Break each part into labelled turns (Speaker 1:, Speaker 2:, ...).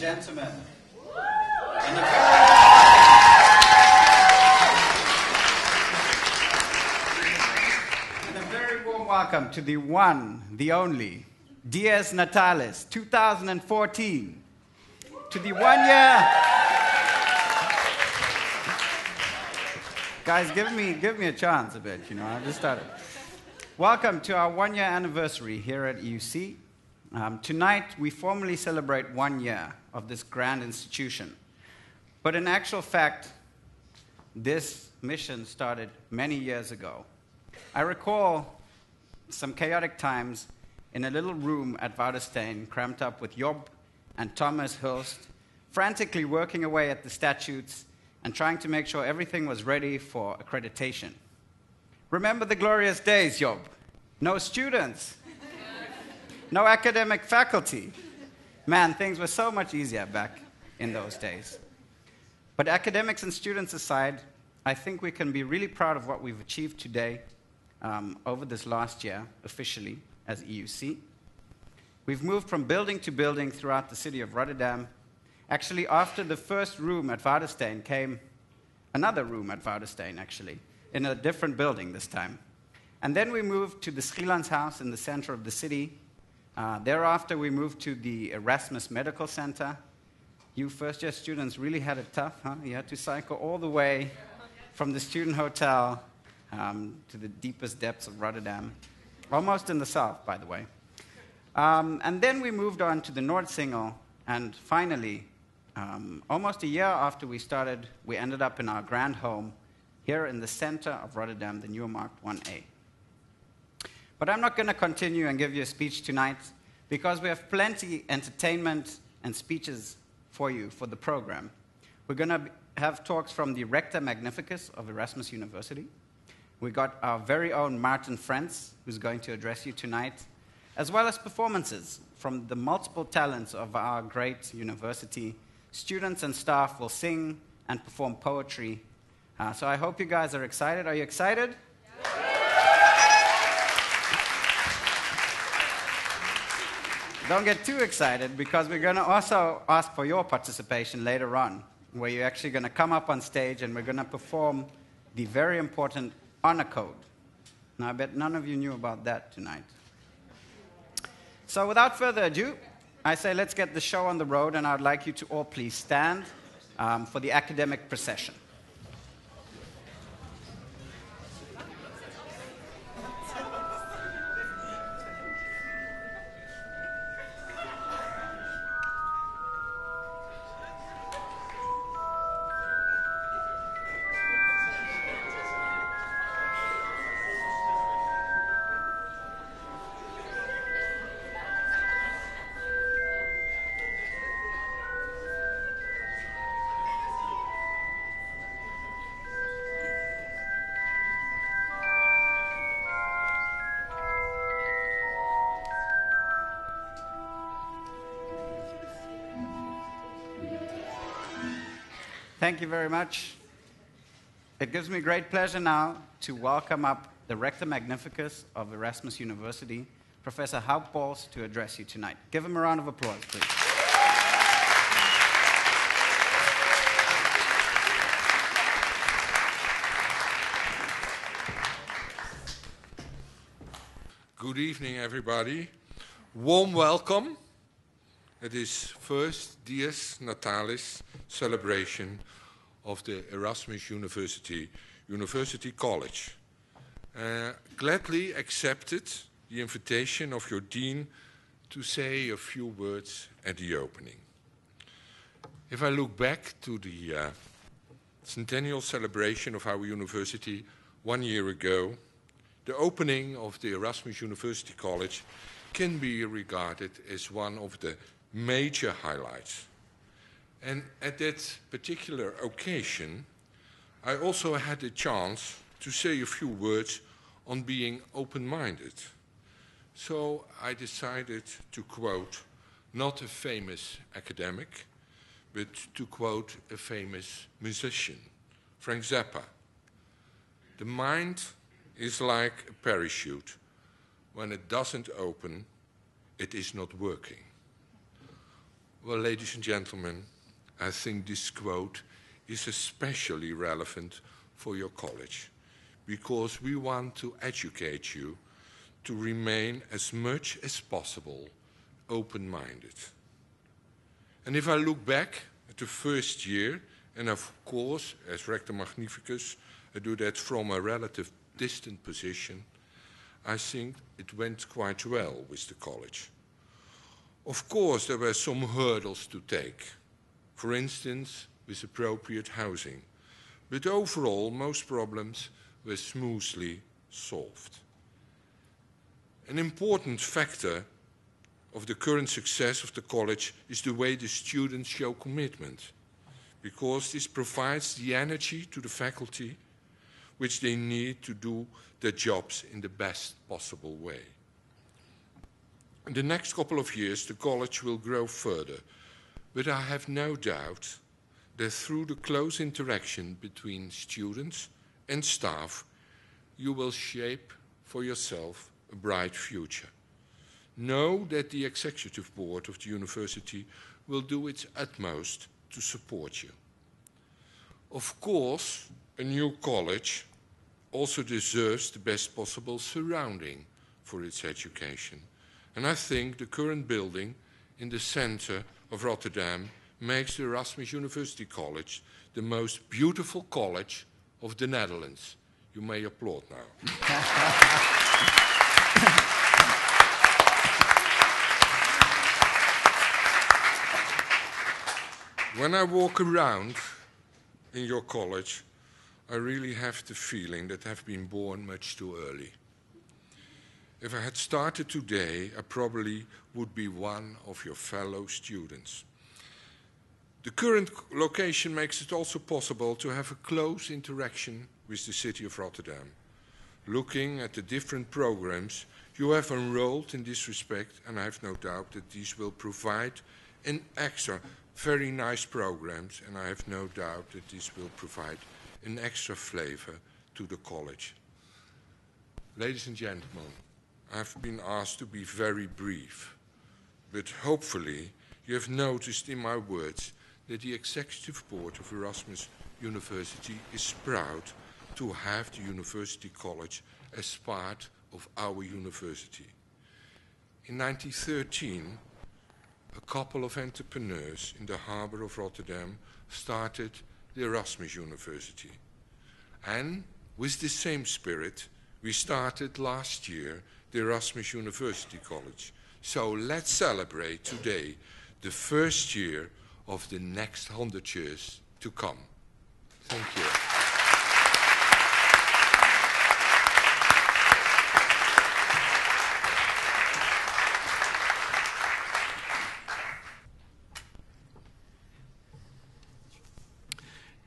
Speaker 1: gentlemen, and a very warm welcome to the one, the only, Dies Natalis 2014. To the 1 year... Guys, give me a chance a bit, you know, I just started. Welcome to our 1 year anniversary here at EUC. Tonight, we formally celebrate 1 year of this grand institution. But in actual fact, this mission started many years ago. I recall some chaotic times in a little room at Woudenstein, cramped up with Job and Thomas Hulst, frantically working away at the statutes and trying to make sure everything was ready for accreditation. Remember the glorious days, Job? No students. No academic faculty. Man, things were so much easier back in those days. But academics and students aside, I think we can be really proud of what we've achieved today over this last year, officially, as EUC. We've moved from building to building throughout the city of Rotterdam. Actually, after the first room at Woudenstein came another room at Woudenstein, actually, in a different building this time. And then we moved to the Schielandshuis in the center of the city. Thereafter, we moved to the Erasmus Medical Center. You first-year students really had it tough, huh? You had to cycle all the way from the student hotel to the deepest depths of Rotterdam, almost in the south, by the way. And then we moved on to the Noordsingel, and finally, almost a year after we started, we ended up in our grand home here in the center of Rotterdam, the Nieuwemarkt 1A. But I'm not going to continue and give you a speech tonight because we have plenty entertainment and speeches for you for the program. We're going to have talks from the Rector Magnificus of Erasmus University. We got our very own Martin Frentz, who's going to address you tonight, as well as performances from the multiple talents of our great university. Students and staff will sing and perform poetry. So I hope you guys are excited. Are you excited? Don't get too excited, because we're going to also ask for your participation later on, where you're actually going to come up on stage and we're going to perform the very important honor code. Now, I bet none of you knew about that tonight. So without further ado, I say let's get the show on the road, and I'd like you to all please stand for the academic procession. Thank you very much. It gives me great pleasure now to welcome up the Rector Magnificus of Erasmus University, Professor Hauptbols, to address you tonight. Give him a round of applause, please.
Speaker 2: Good evening, everybody. Warm welcome. It is first Dies Natalis Celebration of the Erasmus University College. Gladly accepted the invitation of your dean to say a few words at the opening. If I look back to the centennial celebration of our university 1 year ago, the opening of the Erasmus University College can be regarded as one of the major highlights. And at that particular occasion, I also had the chance to say a few words on being open-minded. So I decided to quote not a famous academic, but to quote a famous musician, Frank Zappa. The mind is like a parachute. When it doesn't open, it is not working. Well, ladies and gentlemen, I think this quote is especially relevant for your college, because we want to educate you to remain as much as possible open-minded. And if I look back at the first year, and of course, as Rector Magnificus, I do that from a relative distant position, I think it went quite well with the college. Of course, there were some hurdles to take, for instance, with appropriate housing. But overall, most problems were smoothly solved. An important factor of the current success of the college is the way the students show commitment, because this provides the energy to the faculty which they need to do their jobs in the best possible way. In the next couple of years, the college will grow further, but I have no doubt that through the close interaction between students and staff, you will shape for yourself a bright future. Know that the executive board of the university will do its utmost to support you. Of course, a new college also deserves the best possible surrounding for its education. And I think the current building in the center of Rotterdam makes the Erasmus University College the most beautiful college of the Netherlands. You may applaud now. When I walk around in your college, I really have the feeling that I've been born much too early. If I had started today, I probably would be one of your fellow students. The current location makes it also possible to have a close interaction with the city of Rotterdam. Looking at the different programs you have enrolled in this respect, and I have no doubt that these will provide an extra, very nice programs, and I have no doubt that this will provide an extra flavor to the college. Ladies and gentlemen, I've been asked to be very brief, but hopefully you have noticed in my words that the Executive Board of Erasmus University is proud to have the University College as part of our university. In 1913, a couple of entrepreneurs in the harbor of Rotterdam started the Erasmus University. And with the same spirit, we started last year the Erasmus University College. So let's celebrate today the first year of the next 100 years to come. Thank you.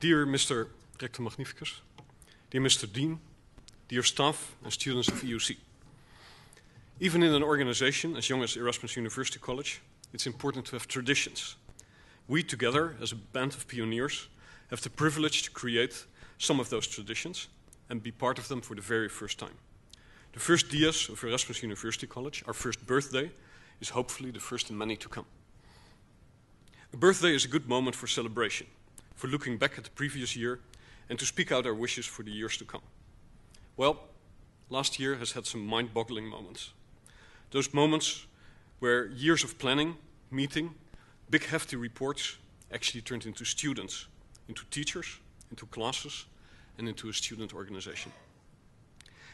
Speaker 3: Dear Mr. Rector Magnificus, dear Mr. Dean, dear staff and students of EUC. Even in an organization as young as Erasmus University College, it's important to have traditions. We together, as a band of pioneers, have the privilege to create some of those traditions and be part of them for the very first time. The first Dies of Erasmus University College, our first birthday, is hopefully the first in many to come. A birthday is a good moment for celebration, for looking back at the previous year and to speak out our wishes for the years to come. Well, last year has had some mind-boggling moments. Those moments where years of planning, meeting, big hefty reports actually turned into students, into teachers, into classes, and into a student organization.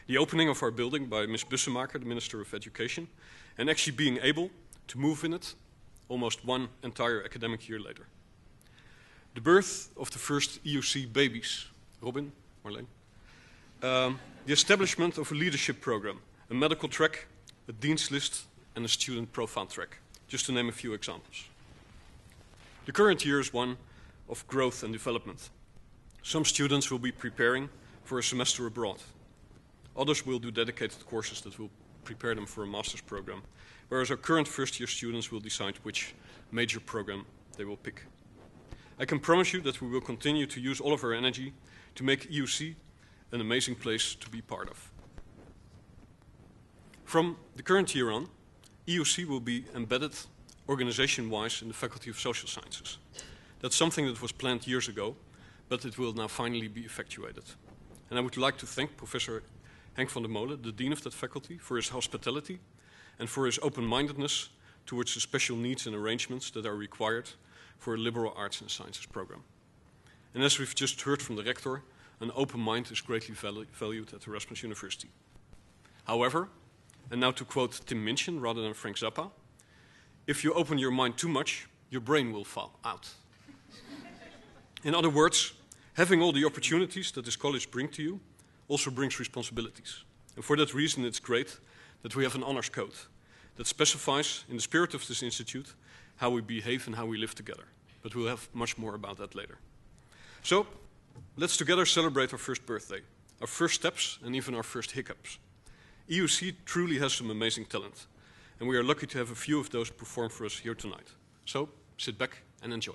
Speaker 3: The opening of our building by Ms. Bussemaker, the Minister of Education, and actually being able to move in it almost one entire academic year later. The birth of the first EUC babies, Robin, Marlene. The establishment of a leadership program, a medical track, a dean's list, and a student profile track, just to name a few examples. The current year is one of growth and development. Some students will be preparing for a semester abroad. Others will do dedicated courses that will prepare them for a master's program, whereas our current first-year students will decide which major program they will pick. I can promise you that we will continue to use all of our energy to make EUC an amazing place to be part of. From the current year on, EUC will be embedded organization-wise, in the Faculty of Social Sciences. That's something that was planned years ago, but it will now finally be effectuated. And I would like to thank Professor Henk van der Molen, the Dean of that faculty, for his hospitality and for his open-mindedness towards the special needs and arrangements that are required for a liberal arts and sciences program. And as we've just heard from the rector, an open mind is greatly valued at Erasmus University. However, and now to quote Tim Minchin rather than Frank Zappa, if you open your mind too much, your brain will fall out. In other words, having all the opportunities that this college brings to you also brings responsibilities. And for that reason, it's great that we have an Honours Code that specifies, in the spirit of this institute, how we behave and how we live together. But we'll have much more about that later. So, let's together celebrate our first birthday, our first steps, and even our first hiccups. EUC truly has some amazing talent, and we are lucky to have a few of those perform for us here tonight. So, sit back and enjoy.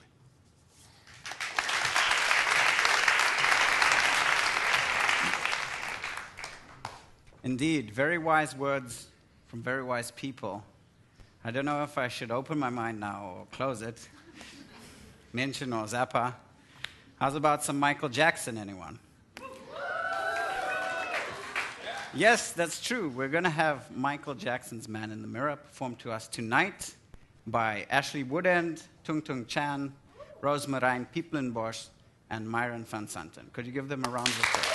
Speaker 1: Indeed, very wise words from very wise people. I don't know if I should open my mind now or close it. Minchin or Zappa. How's about some Michael Jackson, anyone? Yes, that's true. We're going to have Michael Jackson's Man in the Mirror performed to us tonight by Ashley Woodend, Tung Tung Chan, Rosemarijn Pieplenbosch, and Myron van Santen. Could you give them a round of applause?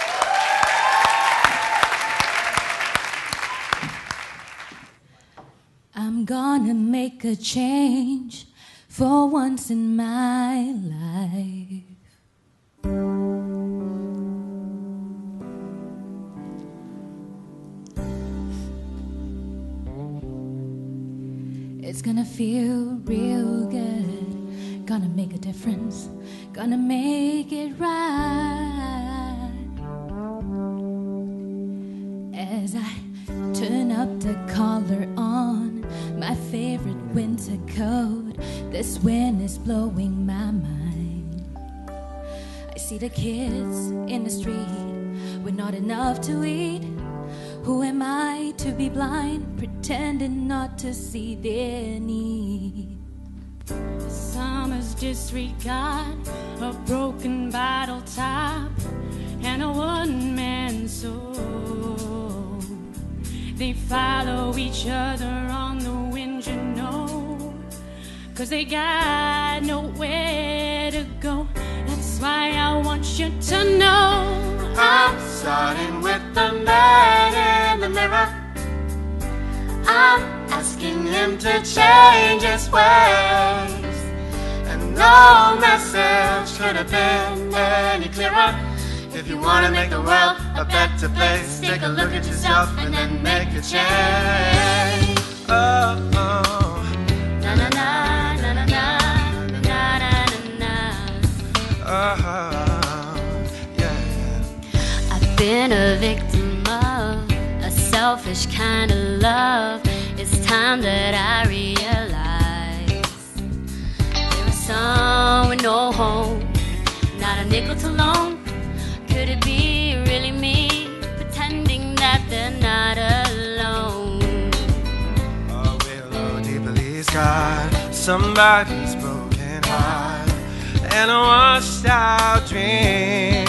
Speaker 4: I'm gonna make a change for once in my life. It's gonna feel real good, gonna make a difference, gonna make it right. As I turn up the collar on my favorite winter coat, this wind is blowing my mind. I see the kids in the street with not enough to eat. Who am I to be blind, pretending not to see their need? Summer's disregard, a broken bottle top, and a one-man soul. They follow each other on the wind, you know, 'cause they got nowhere to go. That's why I want you to know I'm starting with the man in the mirror. I'm asking him to change his ways, and no message could have been any clearer. If you want to make the world a better place, take a look at yourself and then make a change. Oh, oh. Na na na na na na na na na na. I've been a victim of a selfish kind of love. It's time that I realize there was some with no home, not a nickel to loan. Could it be really me, pretending that they're not alone?
Speaker 5: A willow deeply scarred, somebody's broken heart, and a washed out dream.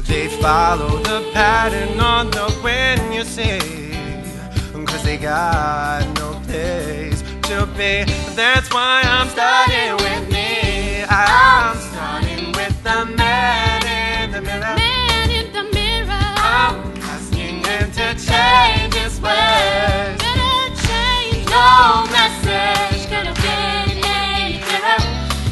Speaker 5: They follow the pattern on the wind, you see, 'cause they got no place to be. That's why I'm starting with me. I'm starting with the man in the mirror.
Speaker 4: Man in the mirror.
Speaker 5: I'm asking him to change his ways.
Speaker 4: Better change.
Speaker 5: No message could have been any clearer.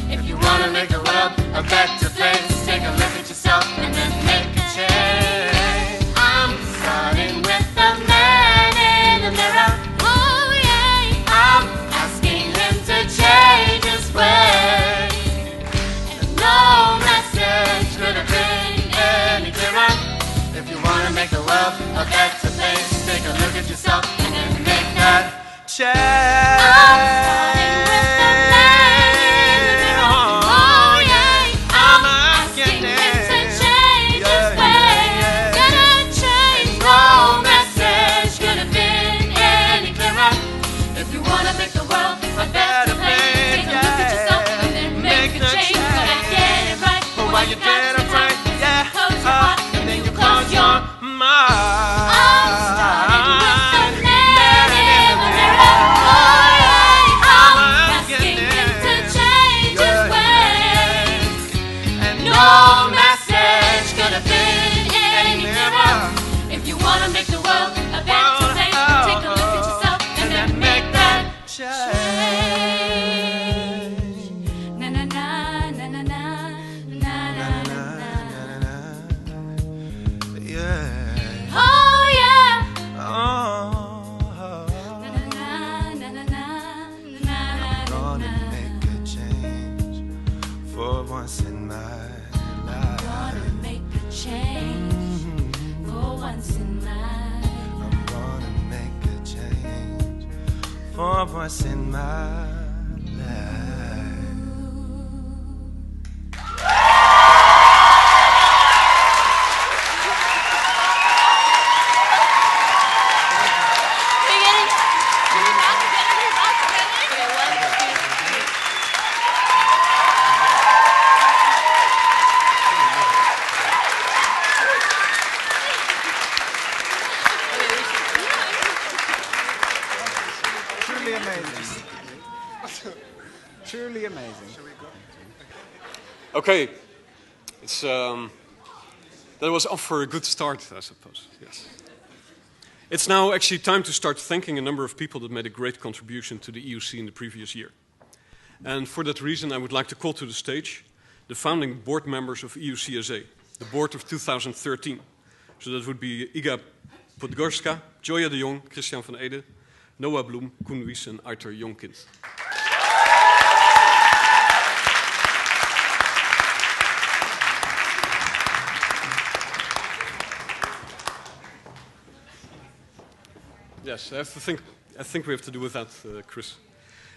Speaker 5: If you want to make the world a better place, take a look at yourself and then make a change. I'm starting with the man in the mirror.
Speaker 4: Oh yeah.
Speaker 5: I'm asking him to change his ways, and no message could have been any clearer. If you want to make the world a better place, take a look at yourself and then make that change.
Speaker 4: I'm starting with the man in the mirror. Oh yeah. I'm asking him to change his ways. Better change.
Speaker 5: No message could have been any clearer. If you want to make the world a for once in my life.
Speaker 1: Truly amazing. Truly amazing.
Speaker 3: Okay, it's that was off for a good start, I suppose. Yes. It's now actually time to start thanking a number of people that made a great contribution to the EUC in the previous year. And for that reason, I would like to call to the stage the founding board members of EUC-SA, the board of 2013. So that would be Iga Podgorska, Joya de Jong, Christian van Ede, Noah Bloem, Koen Wies en Arthur Jonkind. Yes, I think we have to do with that, Chris.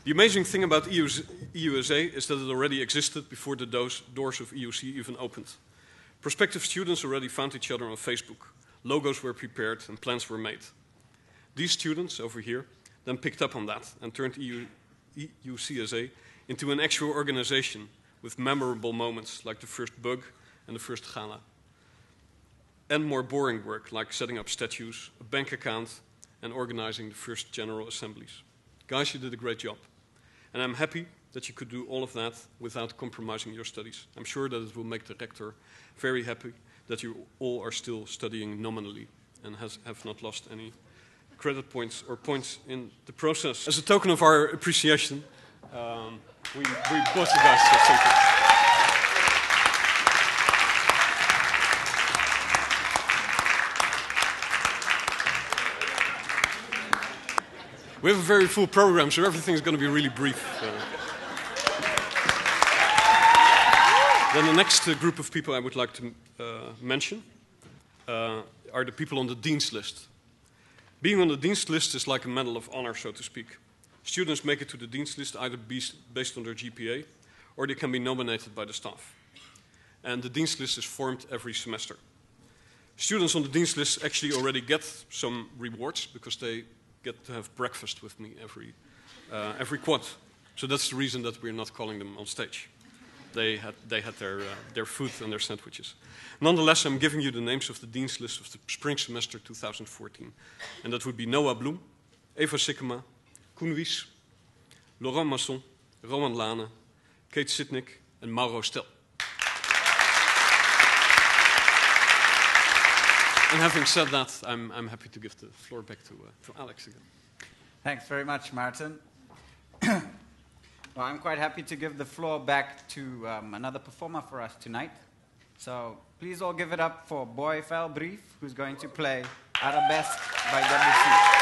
Speaker 3: The amazing thing about EUSA is that it already existed before the doors of EUC even opened. Prospective students already found each other on Facebook. Logos were prepared and plans were made. These students over here then picked up on that and turned EUCSA into an actual organization with memorable moments like the first bug and the first gala. And more boring work like setting up statues, a bank account, and organizing the first general assemblies. Guys, you did a great job. And I'm happy that you could do all of that without compromising your studies. I'm sure that it will make the rector very happy that you all are still studying nominally and have not lost any credit points or points in the process. As a token of our appreciation, we bought you guys something. We have a very full program, so everything is going to be really brief. Then the next group of people I would like to mention are the people on the Dean's list. Being on the Dean's list is like a medal of honor, so to speak. Students make it to the Dean's list either based on their GPA, or they can be nominated by the staff. And the Dean's list is formed every semester. Students on the Dean's list actually already get some rewards because they get to have breakfast with me every quad. So that's the reason that we're not calling them on stage. They had their food and their sandwiches. Nonetheless, I'm giving you the names of the Dean's list of the spring semester 2014. And that would be Noah Bloem, Eva Sikkema, Koen Wies, Laurent Masson, Roman Lane, Kate Sitnik, and Mauro Stel. And having said that, I'm happy to give the floor back to Alex again.
Speaker 1: Thanks very much, Martin. Well, I'm quite happy to give the floor back to another performer for us tonight. So please all give it up for Boy Felbrief, who's going to play Arabesque by Debussy.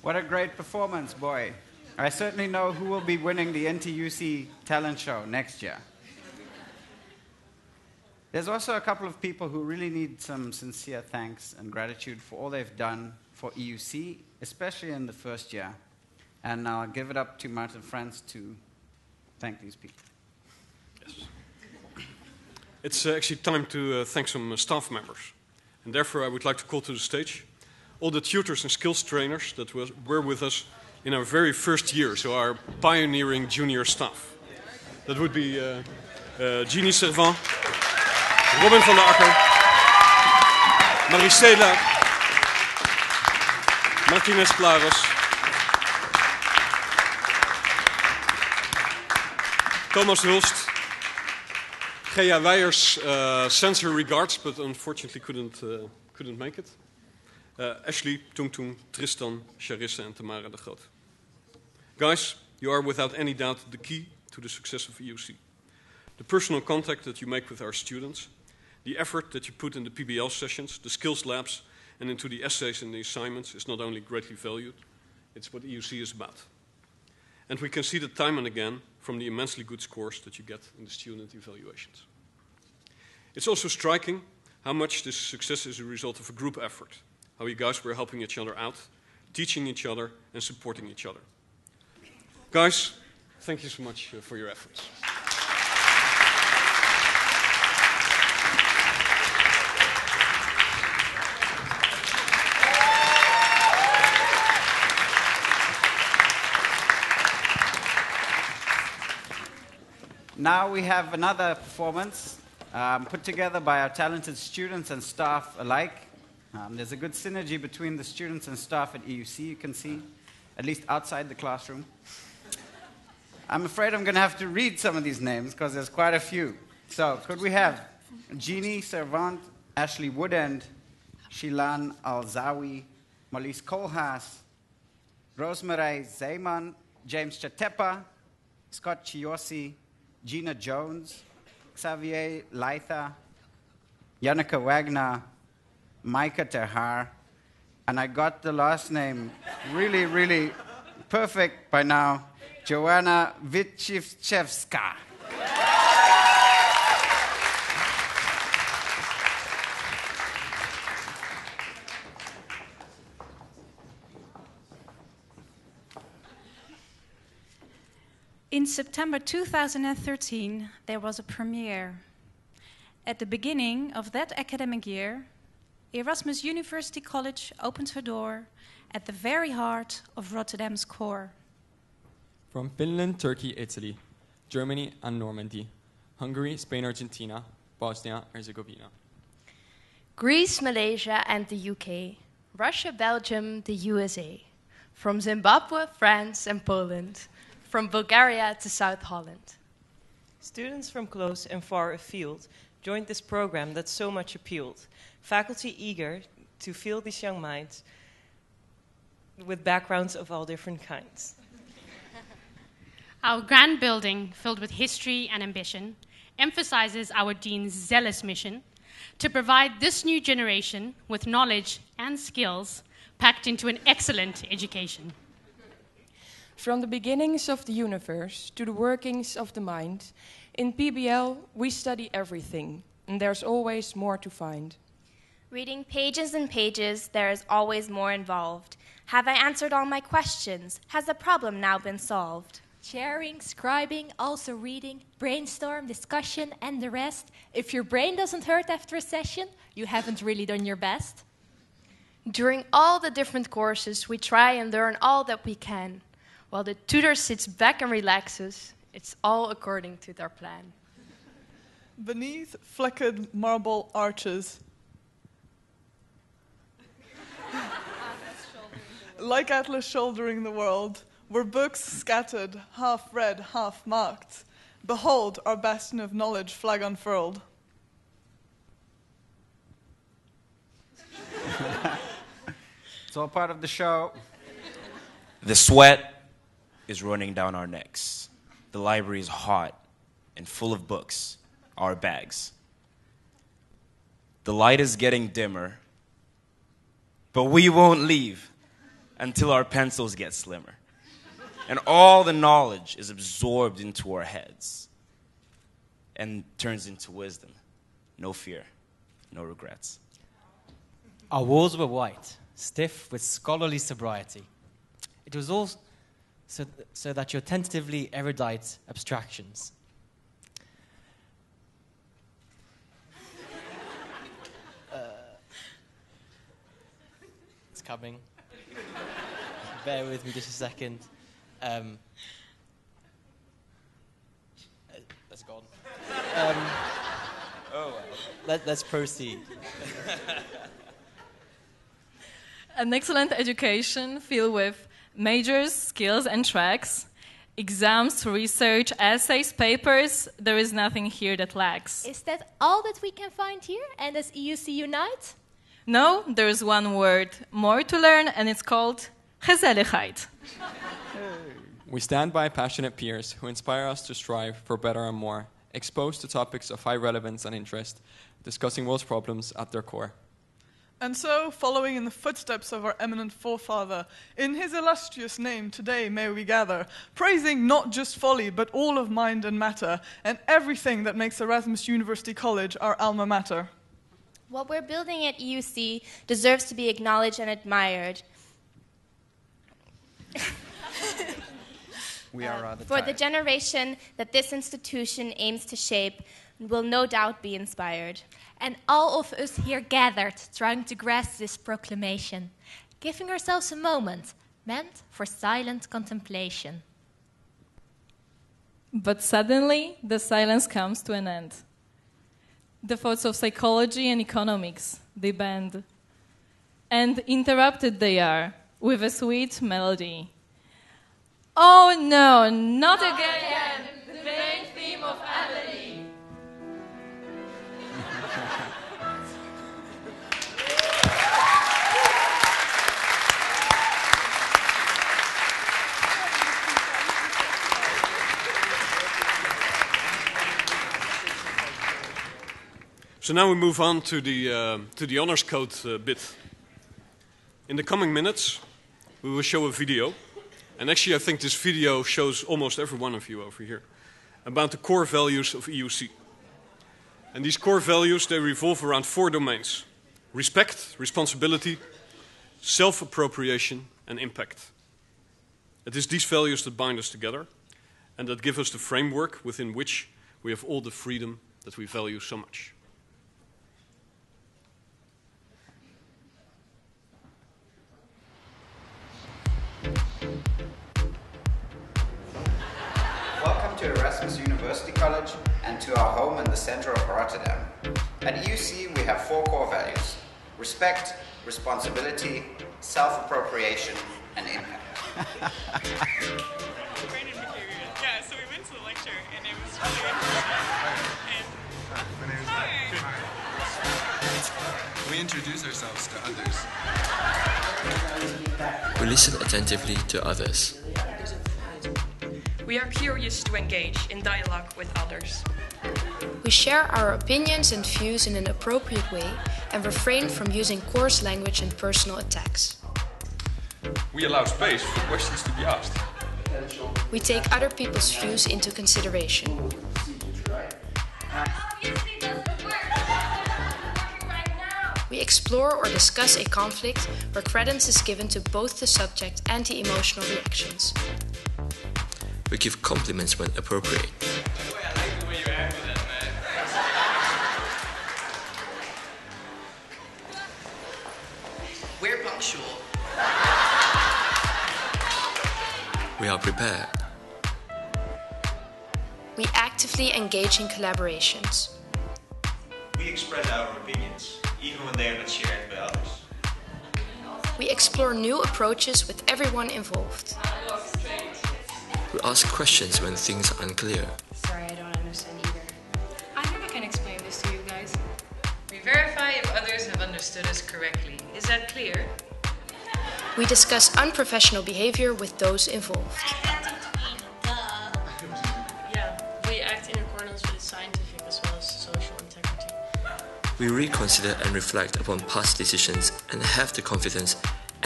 Speaker 1: What a great performance, boy. I certainly know who will be winning the NTUC talent show next year. There's also a couple of people who really need some sincere thanks and gratitude for all they've done for EUC, especially in the first year. And I'll give it up to Martin Frans to thank these people.
Speaker 3: Yes. It's actually time to thank some staff members. And therefore I would like to call to the stage all the tutors and skills trainers that were with us in our very first year, so our pioneering junior staff. That would be Jeannie Servant, Robin van der Akker, Maricela, Martinez Claros, Thomas Hulst, Gea Weijers sends her regards, but unfortunately couldn't make it. Ashley, Tung Tung, Tristan, Charisse and Tamara de Groot. Guys, you are without any doubt the key to the success of EUC. The personal contact that you make with our students, the effort that you put in the PBL sessions, the skills labs, and into the essays and the assignments is not only greatly valued, it's what EUC is about. And we can see that time and again from the immensely good scores that you get in the student evaluations. It's also striking how much this success is a result of a group effort, how you guys were helping each other out, teaching each other, and supporting each other. Guys, thank you so much for your efforts.
Speaker 1: Now we have another performance put together by our talented students and staff alike. There's a good synergy between the students and staff at EUC, you can see, at least outside the classroom. I'm afraid I'm going to have to read some of these names because there's quite a few. So, could we have Jeannie Servant, Ashley Woodend, Shilan Alzawi, Molise Koolhaas, Rosemary Zeeman, James Chatepa, Scott Chiosi, Gina Jones, Xavier Leitha, Janneke Wagner, Micah Terhar, and I got the last name really, really perfect by now, Joanna Witchivchevska.
Speaker 6: In September 2013, there was a premiere. At the beginning of that academic year, Erasmus University College opened her door at the very heart of Rotterdam's core.
Speaker 7: From Finland, Turkey, Italy, Germany and Normandy, Hungary, Spain, Argentina, Bosnia, Herzegovina.
Speaker 8: Greece, Malaysia and the UK, Russia, Belgium, the USA, from Zimbabwe, France and Poland, from Bulgaria to South Holland.
Speaker 9: Students from close and far afield joined this program that so much appealed, faculty eager to fill these young minds with backgrounds of all different kinds.
Speaker 10: Our grand building, filled with history and ambition, emphasizes our dean's zealous mission to provide this new generation with knowledge and skills packed into an excellent education.
Speaker 11: From the beginnings of the universe to the workings of the mind, in PBL we study everything, and there's always more to find.
Speaker 8: Reading pages and pages, there is always more involved. Have I answered all my questions? Has the problem now been solved?
Speaker 12: Sharing, scribing, also reading, brainstorm, discussion, and the rest. If your brain doesn't hurt after a session, you haven't really done your best.
Speaker 8: During all the different courses, we try and learn all that we can. While the tutor sits back and relaxes, it's all according to their plan.
Speaker 13: Beneath fleckered marble arches, like Atlas shouldering the world, were books scattered, half read, half marked. Behold, our bastion of knowledge flag unfurled.
Speaker 1: It's all part of the show.
Speaker 14: The sweat is running down our necks. The library is hot and full of books, our bags. The light is getting dimmer, but we won't leave. until our pencils get slimmer. And all the knowledge is absorbed into our heads and turns into wisdom. No fear, no regrets.
Speaker 15: Our walls were white, stiff with scholarly sobriety. It was all so that your tentatively erudite abstractions. It's coming. Bear with me just a second. That's gone. Oh well. Let's proceed.
Speaker 16: An excellent education filled with majors, skills, and tracks, exams, research, essays, papers. There is nothing here that lacks.
Speaker 12: Is that all that we can find here? And does EUC unite?
Speaker 16: No, there is one word more to learn, and it's called gezelligheid.
Speaker 7: We stand by passionate peers who inspire us to strive for better and more, exposed to topics of high relevance and interest, discussing world's problems at their core.
Speaker 13: And so, following in the footsteps of our eminent forefather, in his illustrious name today may we gather, praising not just folly, but all of mind and matter, and everything that makes Erasmus University College our alma mater.
Speaker 17: What we're building at EUC deserves to be acknowledged and admired.
Speaker 1: We are rather
Speaker 17: For
Speaker 1: tired.
Speaker 17: the generation that this institution aims to shape, will no doubt be inspired.
Speaker 12: And all of us here gathered, trying to grasp this proclamation, giving ourselves a moment meant for silent contemplation.
Speaker 16: But suddenly, the silence comes to an end. The thoughts of psychology and economics, they bend. And interrupted they are, with a sweet melody. Oh no, not again, the main theme of Amelie.
Speaker 3: So now we move on to the Honours Code bit. In the coming minutes, we will show a video. And actually, I think this video shows almost every one of you over here about the core values of EUC. And these core values, they revolve around 4 domains: respect, responsibility, self-appropriation, and impact. It is these values that bind us together and that give us the framework within which we have all the freedom that we value so much.
Speaker 1: Welcome to Erasmus University College and to our home in the center of Rotterdam. At EUC we have 4 core values: respect, responsibility, self-appropriation, and impact.
Speaker 18: Yeah, so we went to the lecture and it was really interesting.
Speaker 5: My name is Hi. We introduce ourselves to others.
Speaker 19: We listen attentively to others.
Speaker 11: We are curious to engage in dialogue with others.
Speaker 20: We share our opinions and views in an appropriate way and refrain from using coarse language and personal attacks.
Speaker 21: We allow space for questions to be asked.
Speaker 20: We take other people's views into consideration. We explore or discuss a conflict where credence is given to both the subject and the emotional reactions.
Speaker 19: We give compliments when appropriate.
Speaker 22: We're punctual.
Speaker 19: We are prepared.
Speaker 20: We actively engage in collaborations.
Speaker 23: We express our opinions, even when they are not shared by others.
Speaker 20: We explore new approaches with everyone involved.
Speaker 19: We ask questions when things are unclear.
Speaker 24: Sorry, I don't understand either. I think I can explain this to you guys. We verify if others have understood us correctly. Is that clear?
Speaker 20: We discuss unprofessional behavior with those involved.
Speaker 24: Yeah, we act in accordance with scientific as well as social integrity.
Speaker 19: We reconsider and reflect upon past decisions and have the confidence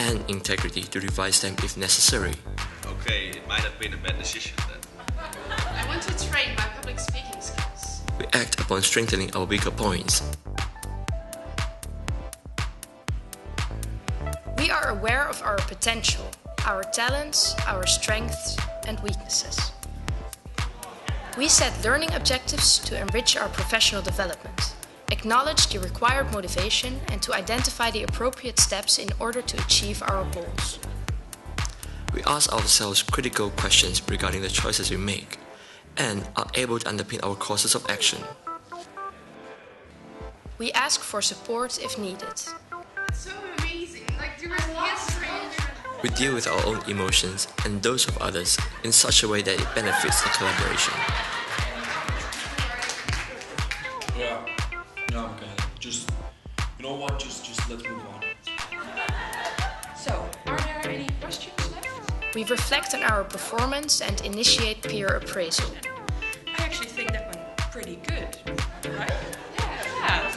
Speaker 19: and integrity to revise them if necessary.
Speaker 23: Okay, it might have been a bad decision then.
Speaker 10: I want to train my public speaking skills.
Speaker 19: We act upon strengthening our weaker points.
Speaker 20: We are aware of our potential, our talents, our strengths and weaknesses. We set learning objectives to enrich our professional development, acknowledge the required motivation and to identify the appropriate steps in order to achieve our goals.
Speaker 19: We ask ourselves critical questions regarding the choices we make and are able to underpin our courses of action.
Speaker 20: We ask for support if needed.
Speaker 10: It's so amazing, like there is history.
Speaker 19: We deal with our own emotions and those of others in such a way that it benefits the collaboration.
Speaker 2: Yeah, okay. Just, you know what, just let's move on.
Speaker 24: So, are there any questions left?
Speaker 20: We reflect on our performance and initiate peer appraisal.
Speaker 24: I actually think that went pretty good, right? Yeah.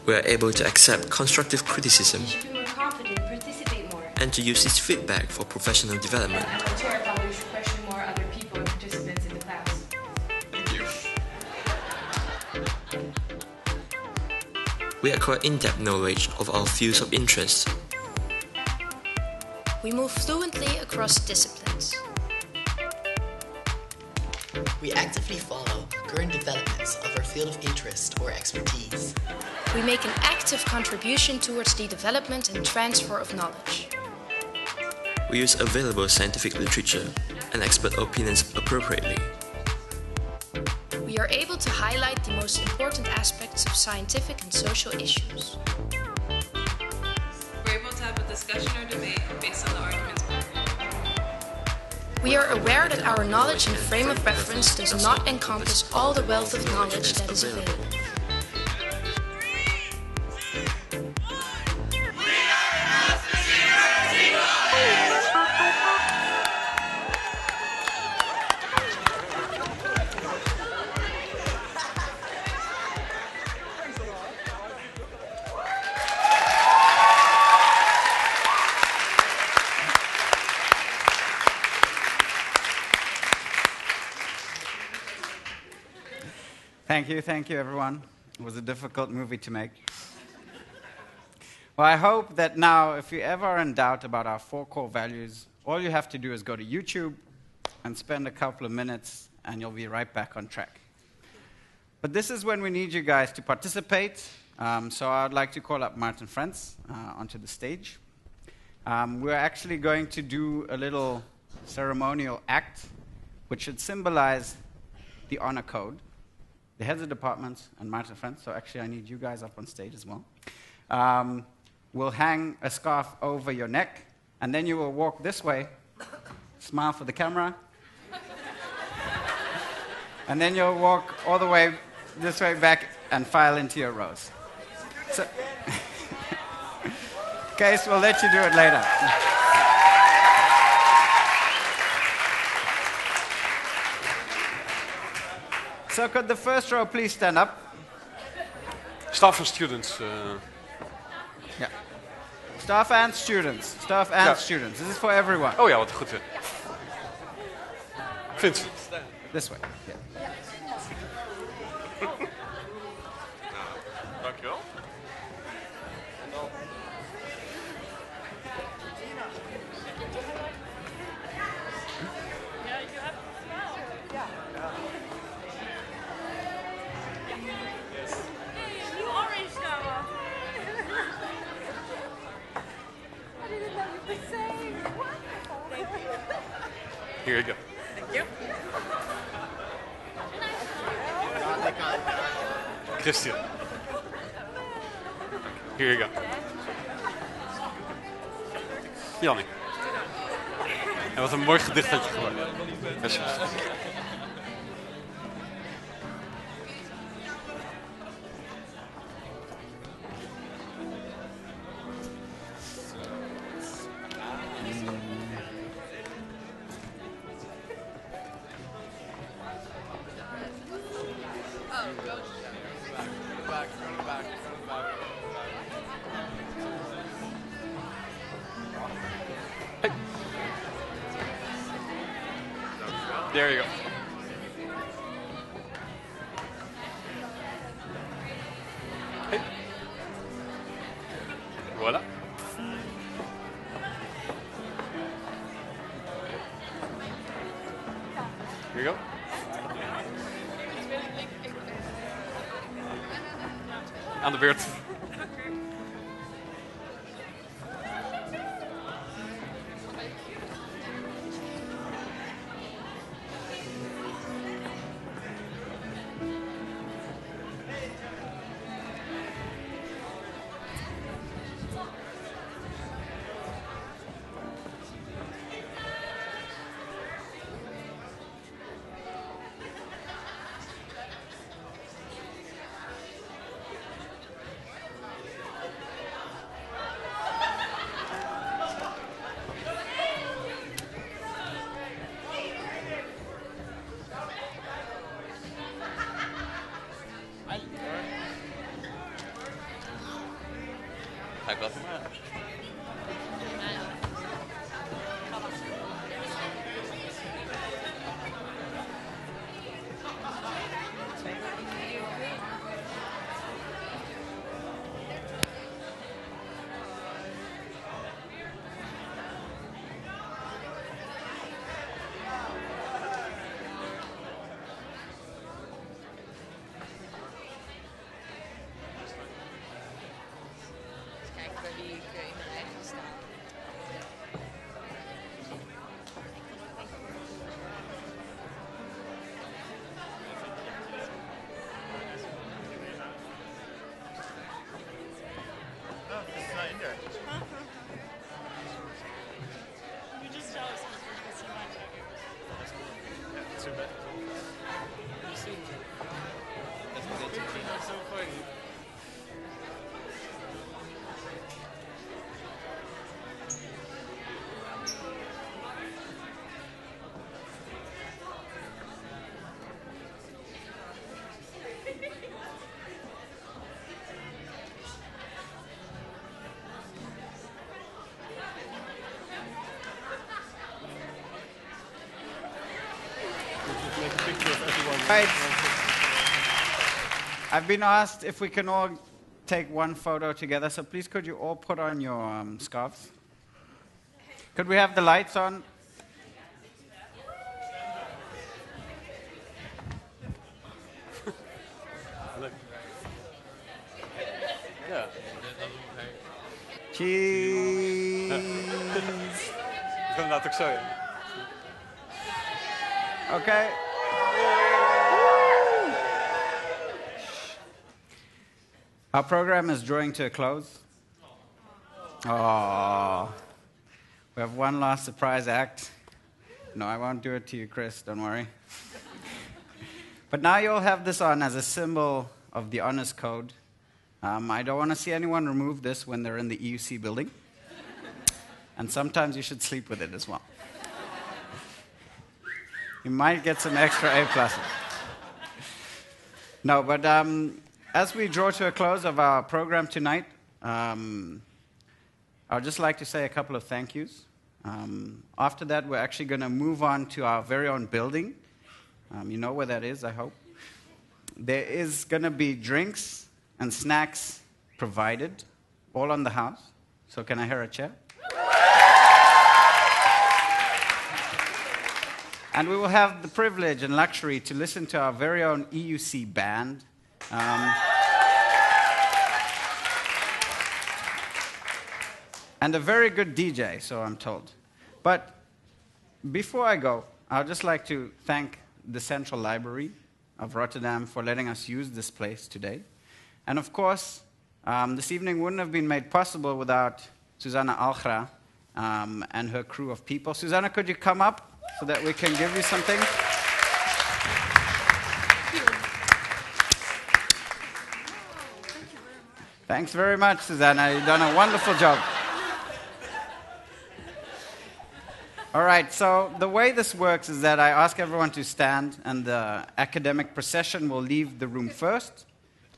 Speaker 19: We are able to accept constructive criticism
Speaker 12: You should be more confident, participate more.
Speaker 19: and to use this feedback for professional development.
Speaker 12: The chair probably should question more other people and participants in the class.
Speaker 2: Thank you.
Speaker 19: We acquire in-depth knowledge of our fields of interest.
Speaker 20: We move fluently across disciplines.
Speaker 4: We actively follow current developments of our field of interest or expertise.
Speaker 20: We make an active contribution towards the development and transfer of knowledge.
Speaker 19: We use available scientific literature and expert opinions appropriately.
Speaker 20: We are able to highlight the most important aspects of scientific and social issues.
Speaker 24: We're able to have a discussion or debate based on the arguments presented.
Speaker 20: We are aware that our knowledge and frame of reference does not encompass all the wealth of knowledge that is available.
Speaker 1: Thank you, everyone. It was a difficult movie to make. Well, I hope that now, if you ever are in doubt about our 4 core values, all you have to do is go to YouTube and spend a couple of minutes, and you'll be right back on track. But this is when we need you guys to participate. So I'd like to call up Martin Frantz onto the stage. We're actually going to do a little ceremonial act, which should symbolize the honor code. The heads of departments and Martin Frantz, so actually I need you guys up on stage as well. We'll hang a scarf over your neck, and then you will walk this way, smile for the camera, and then you'll walk all the way this way back and file into your rows. So, Case, we'll let you do it later. So could the first row please stand up?
Speaker 3: Staff and students.
Speaker 1: Yeah. Staff and students. Staff and students. This is for everyone.
Speaker 3: Oh ja, wat goed. Vincent.
Speaker 1: This way. Yeah.
Speaker 3: Dankjewel. Here you go.
Speaker 24: Thank you.
Speaker 3: Christian. Here you go. Jannie. En wat een mooi gedicht had je geworden. Alsjeblieft. There you go. Hey. Voilà. Here you go. Aan de beurt.
Speaker 6: Ga ik wel.
Speaker 1: Right. I've been asked if we can all take one photo together, so please could you all put on your scarves? Could we have the lights on?
Speaker 3: Ja.
Speaker 1: Cheese.
Speaker 3: Ik kan dat ook zo, ja.
Speaker 1: Okay. Our program is drawing to a close. Oh, we have one last surprise act. No, I won't do it to you, Chris, don't worry. But now you'll have this on as a symbol of the Honours Code. I don't want to see anyone remove this when they're in the EUC building. And sometimes you should sleep with it as well. You might get some extra A+. No, but as we draw to a close of our program tonight, I would just like to say a couple of thank yous. After that, we're actually going to move on to our very own building. You know where that is, I hope. There is going to be drinks and snacks provided, all on the house. So can I hear a chair? And we will have the privilege and luxury to listen to our very own EUC band. And a very good DJ, so I'm told. But before I go, I would just like to thank the Central Library of Rotterdam for letting us use this place today. And of course, this evening wouldn't have been made possible without Susanna Algra and her crew of people. Susanna, could you come up so that we can give you something? Thanks very much, Susanna. You've done a wonderful job. All right, so the way this works is that I ask everyone to stand, and the academic procession will leave the room first.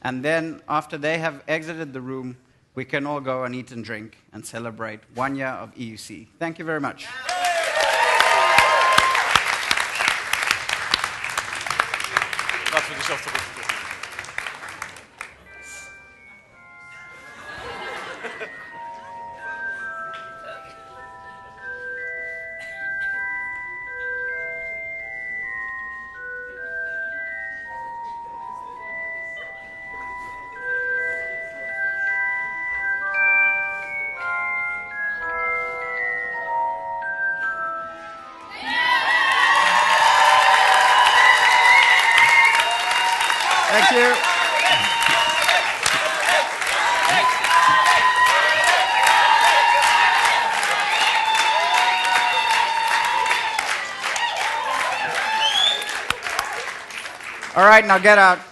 Speaker 1: And then, after they have exited the room, we can all go and eat and drink and celebrate 1 year of EUC. Thank you very much.
Speaker 3: Even dezelfde rug.
Speaker 1: Thank you. All right, now get out.